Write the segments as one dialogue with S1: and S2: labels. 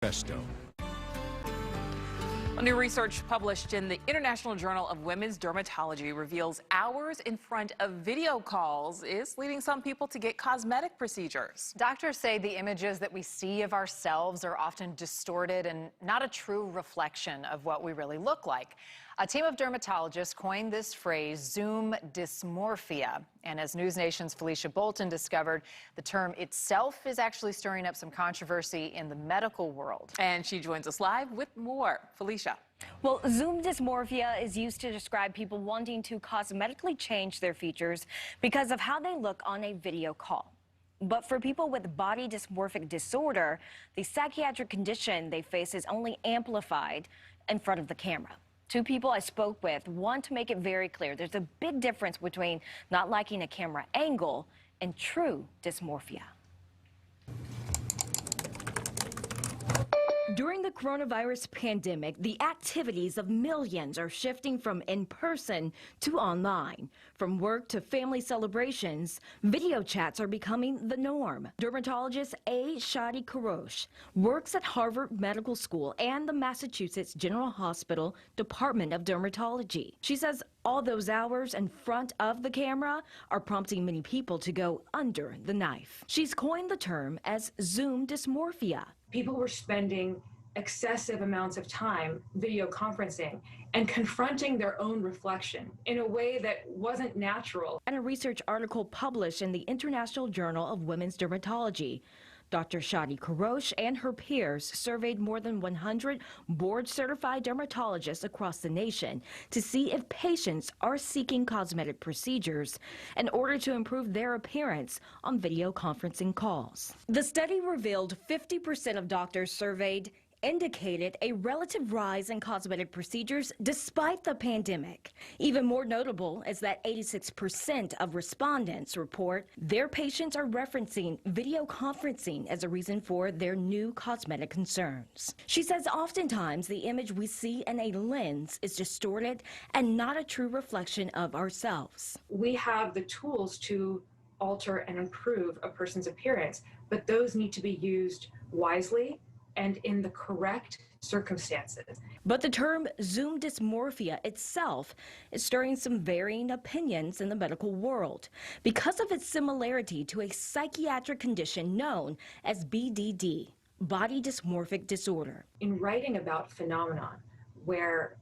S1: Pesto.
S2: New research published in the International Journal of Women's Dermatology reveals hours in front of video calls is leading some people to get cosmetic procedures.
S3: Doctors say the images that we see of ourselves are often distorted and not a true reflection of what we really look like. A team of dermatologists coined this phrase, Zoom dysmorphia. And as News Nation's Felicia Bolton discovered, the term itself is actually stirring up some controversy in the medical world.
S2: And she joins us live with more. Felicia.
S4: Well, Zoom dysmorphia is used to describe people wanting to cosmetically change their features because of how they look on a video call. But for people with body dysmorphic disorder, the psychiatric condition they face is only amplified in front of the camera. Two people I spoke with want to make it very clear there's a big difference between not liking a camera angle and true dysmorphia. During the coronavirus pandemic, the activities of millions are shifting from in-person to online. From work to family celebrations, video chats are becoming the norm. Dermatologist A. Shadi Karosh works at Harvard Medical School and the Massachusetts General Hospital Department of Dermatology. She says all those hours in front of the camera are prompting many people to go under the knife. She's coined the term as Zoom dysmorphia.
S5: People were spending excessive amounts of time video conferencing and confronting their own reflection in a way that wasn't natural.
S4: In a research article published in the International Journal of Women's Dermatology, Dr. Shadi Karosh and her peers surveyed more than 100 board-certified dermatologists across the nation to see if patients are seeking cosmetic procedures in order to improve their appearance on video conferencing calls. The study revealed 50% of doctors surveyed indicated a relative rise in cosmetic procedures despite the pandemic. Even more notable is that 86% of respondents report their patients are referencing video conferencing as a reason for their new cosmetic concerns. She says oftentimes the image we see in a lens is distorted and not a true reflection of ourselves.
S5: We have the tools to alter and improve a person's appearance, but those need to be used wisely and in the correct circumstances.
S4: But the term Zoom dysmorphia itself is stirring some varying opinions in the medical world because of its similarity to a psychiatric condition known as BDD, body dysmorphic disorder.
S5: In writing about phenomenon where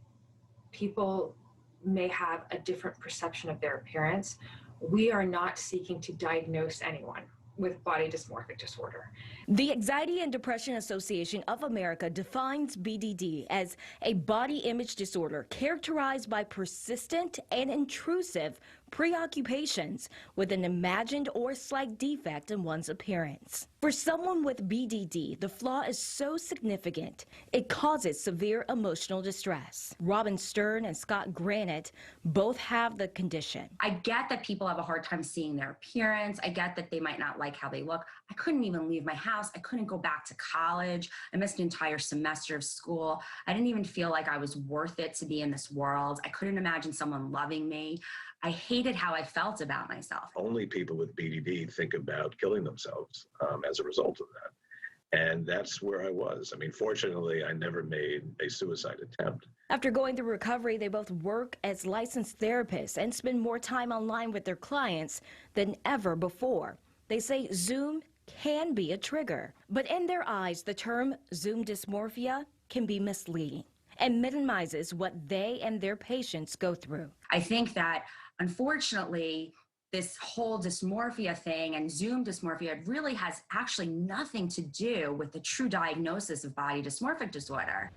S5: people may have a different perception of their appearance, we are not seeking to diagnose anyone with body dysmorphic disorder.
S4: The Anxiety and Depression Association of America defines BDD as a body image disorder characterized by persistent and intrusive preoccupations with an imagined or slight defect in one's appearance. For someone with BDD, the flaw is so significant, it causes severe emotional distress. Robin Stern and Scott Granite both have the condition.
S6: I get that people have a hard time seeing their appearance. I get that they might not like how they look. I couldn't even leave my house. I couldn't go back to college. I missed an entire semester of school. I didn't even feel like I was worth it to be in this world. I couldn't imagine someone loving me. I hated how I felt about myself.
S7: Only people with BDD think about killing themselves as a result of that. And that's where I was. I mean, fortunately, I never made a suicide attempt.
S4: After going through recovery, they both work as licensed therapists and spend more time online with their clients than ever before. They say Zoom can be a trigger, but in their eyes, the term Zoom dysmorphia can be misleading and minimizes what they and their patients go through.
S6: I think that, unfortunately, this whole dysmorphia thing and Zoom dysmorphia really has actually nothing to do with the true diagnosis of body dysmorphic disorder.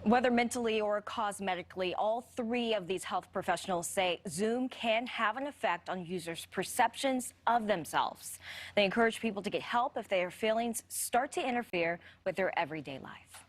S4: Whether mentally or cosmetically, all three of these health professionals say Zoom can have an effect on users' perceptions of themselves. They encourage people to get help if their feelings start to interfere with their everyday life.